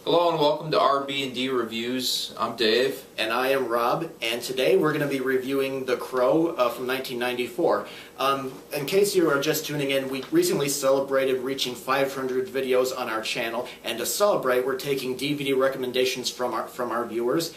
Hello and welcome to RB&D Reviews. I'm Dave. And I am Rob, and today we're going to be reviewing The Crow from 1994. In case you are just tuning in, we recently celebrated reaching 500 videos on our channel, and to celebrate, we're taking DVD recommendations from our viewers.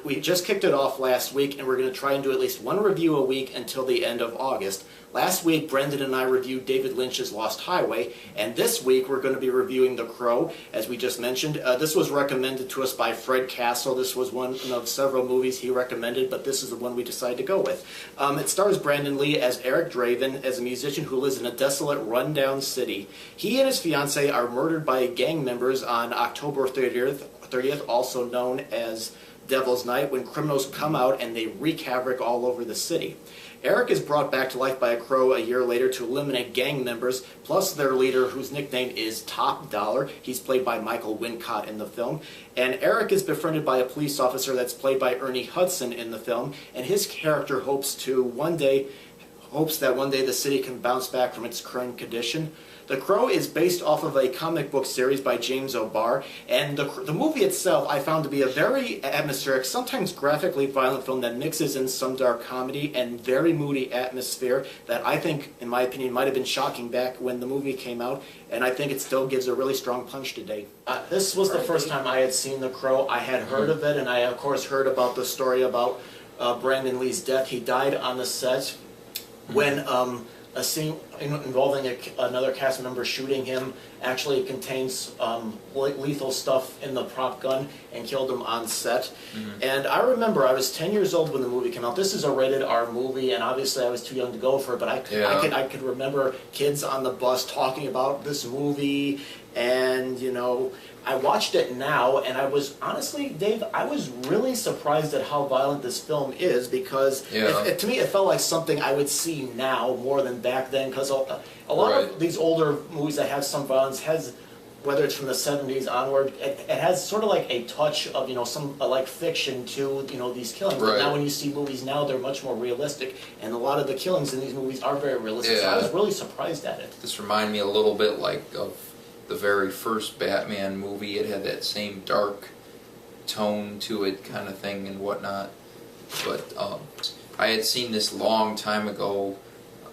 We just kicked it off last week, and we're going to try and do at least one review a week until the end of August. Last week, Brendan and I reviewed David Lynch's Lost Highway, and this week we're going to be reviewing The Crow, as we just mentioned. This was recommended to us by Fred Castle. This was one of several movies he recommended, but this is the one we decided to go with. It stars Brandon Lee as Eric Draven, as a musician who lives in a desolate, rundown city. He and his fiancée are murdered by gang members on October 30th, also known as Devil's Night, when criminals come out and they wreak havoc all over the city. Eric is brought back to life by a crow a year later to eliminate gang members, plus their leader, whose nickname is Top Dollar. He's played by Michael Wincott in the film. And Eric is befriended by a police officer that's played by Ernie Hudson in the film, and his character hopes that one day the city can bounce back from its current condition. The Crow is based off of a comic book series by James O'Barr, and the movie itself I found to be a very atmospheric, sometimes graphically violent film that mixes in some dark comedy and very moody atmosphere that I think, in my opinion, might have been shocking back when the movie came out, and I think it still gives a really strong punch today. This was the first time I had seen The Crow. I had heard of it, and I of course heard about the story about Brandon Lee's death. He died on the set when a scene involving another cast member shooting him actually contains lethal stuff in the prop gun and killed him on set. And I remember I was 10 years old when the movie came out. This is a rated R movie, and obviously I was too young to go for it, but I could remember kids on the bus talking about this movie, and you know, I watched it now, and I was, honestly, Dave, I was really surprised at how violent this film is, because to me it felt like something I would see now more than back then, because a lot of these older movies that have some violence whether it's from the 70s onward, it has sort of like a touch of, you know, some like fiction to, you know, these killings. But now when you see movies now, they're much more realistic, and a lot of the killings in these movies are very realistic, so I was really surprised at it. This reminded me a little bit like of the very first Batman movie. It had that same dark tone to it kind of thing and whatnot. But I had seen this long time ago,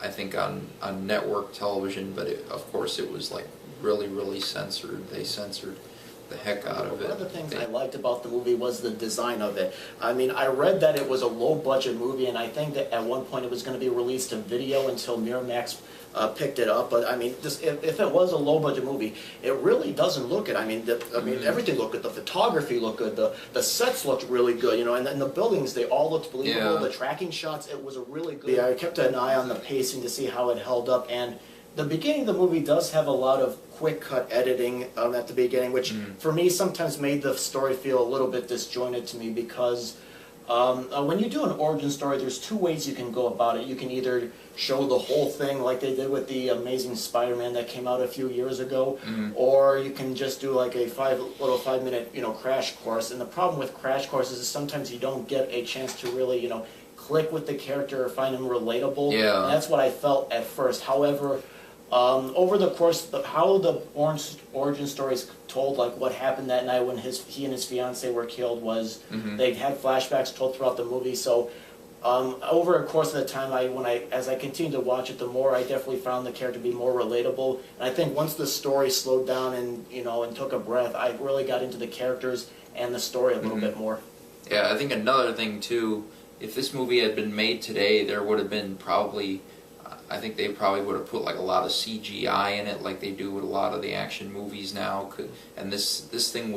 I think on network television, but of course it was like really censored. They censored the heck out of it. One of the things I liked about the movie was the design of it. I mean, I read that it was a low-budget movie, and I think that at one point it was going to be released in video until Miramax picked it up. But I mean, if it was a low-budget movie, it really doesn't look it. I mean, everything looked good. The photography looked good. The sets looked really good. You know, and then the buildings, they all looked believable. The tracking shots, it was a really good. I kept an eye on the pacing to see how it held up, and the beginning of the movie does have a lot of quick-cut editing at the beginning, which for me sometimes made the story feel a little bit disjointed to me, because when you do an origin story, there's two ways you can go about it. You can either show the whole thing like they did with the Amazing Spider-Man that came out a few years ago, or you can just do like a little 5-minute, you know, crash course. And the problem with crash courses is sometimes you don't get a chance to really, you know, click with the character or find him relatable. And that's what I felt at first. However, over the course, how the origin story is told, like what happened that night when he and his fiancée were killed, was they had flashbacks told throughout the movie. So over the course of the time, as I continued to watch it, the more I definitely found the character to be more relatable. And I think once the story slowed down and, you know, and took a breath, I really got into the characters and the story a little bit more. Yeah, I think another thing too, if this movie had been made today, there would have been I think they probably would have put like a lot of CGI in it, like they do with a lot of the action movies now. And this thing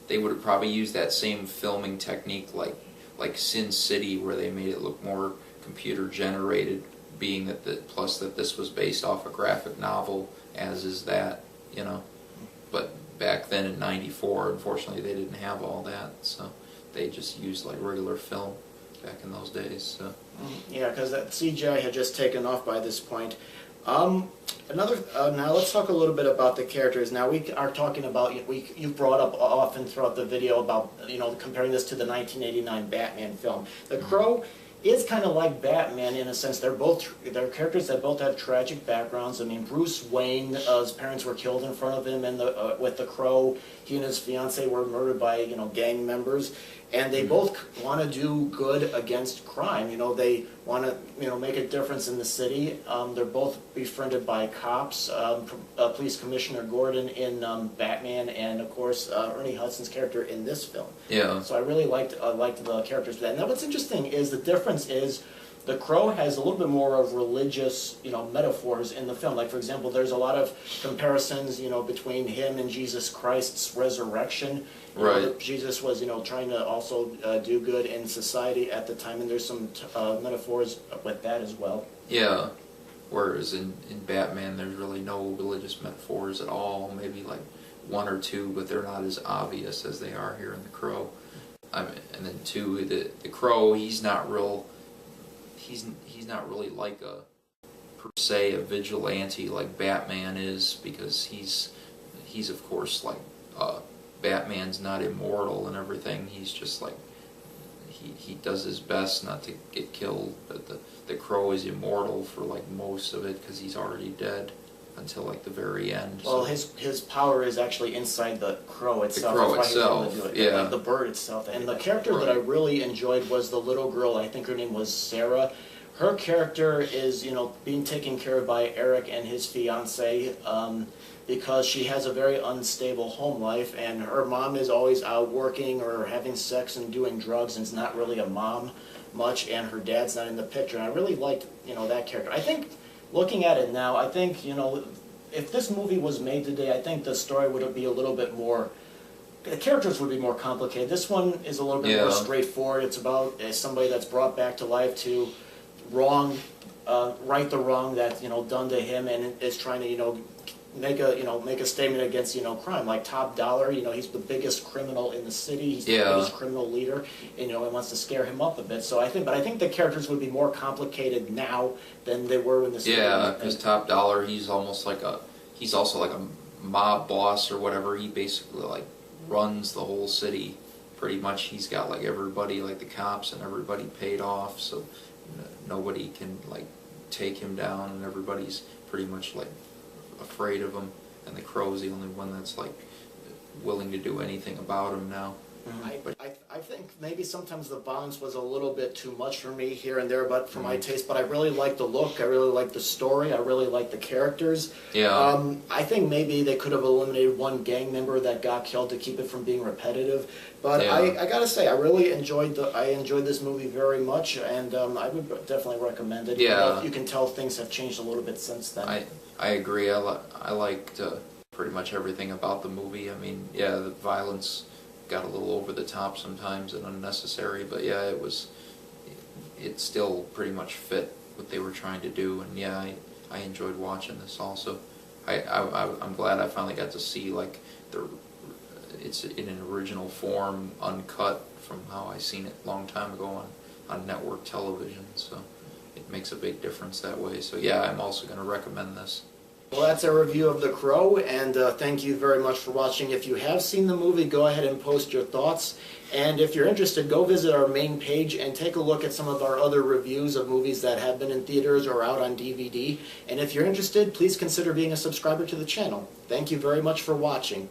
they would have probably used that same filming technique, like Sin City, where they made it look more computer generated, being that plus that this was based off a graphic novel, as is that, you know. But back then in '94, unfortunately, they didn't have all that, so they just used like regular film back in those days. So. Yeah, because that CGI had just taken off by this point. Now let's talk a little bit about the characters. Now we are talking about, you've brought up often throughout the video about, you know, comparing this to the 1989 Batman film. The Crow is kind of like Batman in a sense. They're characters that both have tragic backgrounds. I mean, Bruce Wayne, his parents were killed in front of him, and with the Crow, he and his fiancée were murdered by gang members, and they both want to do good against crime. They want to make a difference in the city. They're both befriended by cops. Police Commissioner Gordon in Batman, and of course Ernie Hudson's character in this film. Yeah. So I really liked the characters for that. Now what's interesting is the difference is the Crow has a little bit more of religious, metaphors in the film. Like, for example, there's a lot of comparisons, between him and Jesus Christ's resurrection. Right. Jesus was, trying to also do good in society at the time, and there's some metaphors with that as well. Yeah. Whereas in Batman, there's really no religious metaphors at all. Maybe like one or two, but they're not as obvious as they are here in the Crow. And then two, the Crow, he's not really like per se a vigilante like Batman is, because he's of course like Batman's not immortal and everything. He's just like he does his best not to get killed, but the Crow is immortal for like most of it because he's already dead until like the very end. Well, so his power is actually inside the Crow itself. The Crow itself, yeah. Like the bird itself. And the character that I really enjoyed was the little girl. I think her name was Sarah. Her character is, being taken care of by Eric and his fiancée, because she has a very unstable home life, and her mom is always out working or having sex and doing drugs, and is not really a mom much, and her dad's not in the picture. And I really liked, that character. I think, looking at it now, I think, if this movie was made today, I think the story would be a little bit more, the characters would be more complicated. This one is a little bit more straightforward. It's about somebody that's brought back to life to right the wrong that's done to him, and is trying to make a statement against crime. Like Top Dollar, he's the biggest criminal in the city. He's the biggest criminal leader, and he wants to scare him up a bit. So I think the characters would be more complicated now than they were when this. Yeah, because Top Dollar, he's also like a mob boss or whatever. He basically like runs the whole city. Pretty much, he's got like everybody, like the cops and everybody paid off, so nobody can like take him down, and everybody's pretty much like afraid of him, and the Crow's the only one that's like willing to do anything about him now. I think maybe sometimes the violence was a little bit too much for me here and there, but for my taste. But I really like the look. I really like the story. I really like the characters. Yeah. I think maybe they could have eliminated one gang member that got killed to keep it from being repetitive. But I gotta say, I really enjoyed this movie very much, and I would definitely recommend it. Yeah. You can tell things have changed a little bit since then. I agree. I liked pretty much everything about the movie. I mean, yeah, the violence got a little over the top sometimes and unnecessary, but yeah, it still pretty much fit what they were trying to do, and yeah, I enjoyed watching this also. I'm glad I finally got to see like it's in an original form, uncut from how I seen it a long time ago on network television, so it makes a big difference that way. So yeah, I'm also going to recommend this. Well, that's our review of The Crow, and thank you very much for watching. If you have seen the movie, go ahead and post your thoughts. And if you're interested, go visit our main page and take a look at some of our other reviews of movies that have been in theaters or out on DVD. And if you're interested, please consider being a subscriber to the channel. Thank you very much for watching.